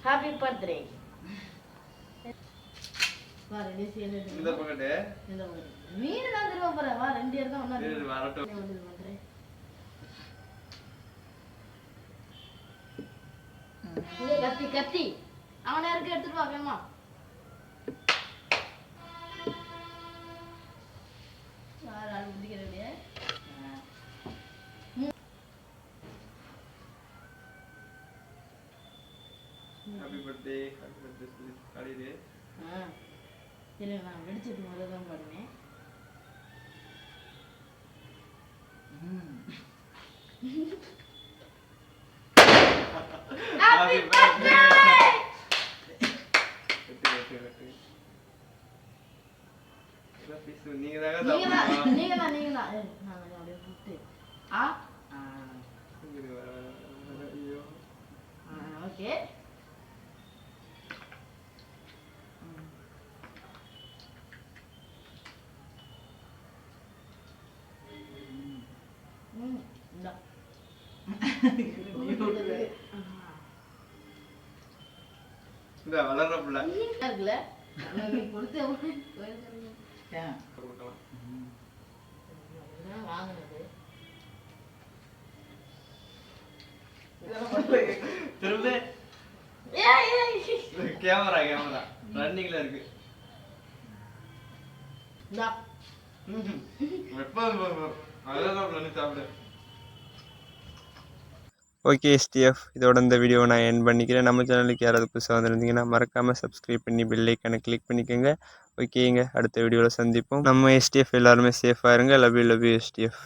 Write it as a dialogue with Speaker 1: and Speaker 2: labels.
Speaker 1: Happy birthday. வா ready சேல இந்த பக்கெட் மீன் தான் திரும்ப போற. வா ரெண்டு பேர் தான் ஒண்ணா வரட்டும். இங்க கத்தி கத்தி அவன யாருக்கு எடுத்துட்டு வா வேமா. யாரால முடிக்கறதே. ஹாப்பி பர்த்டே சொல்லி காலிலே. இல்ல நான் வெடிச்சிட்டு முதல்ல தான் பாடுனேன். Happy birthday. நீங்க தான் நான் அப்படியே கூப்பிட்டு ஓகே. இந்த வளர்ற புள்ள இருக்குல நீ கொடுத்து வாங்குனது திரும்ப கேமரா ரன்னிங்ல இருக்கு. ஓகே STF, இதோட இந்த வீடியோ நான் எண்ட் பண்ணிக்கிறேன். நம்ம சேனலுக்கு யாராவது புதுசாக வந்துருந்தீங்கன்னா மறக்காமல் சப்ஸ்கிரைப் பண்ணி பெல் ஐக்கானை கிளிக் பண்ணிக்கோங்க. ஓகேங்க, அடுத்த வீடியோவில் சந்திப்போம். நம்ம STF எல்லாருமே சேஃபாக இருங்க. Love you STF.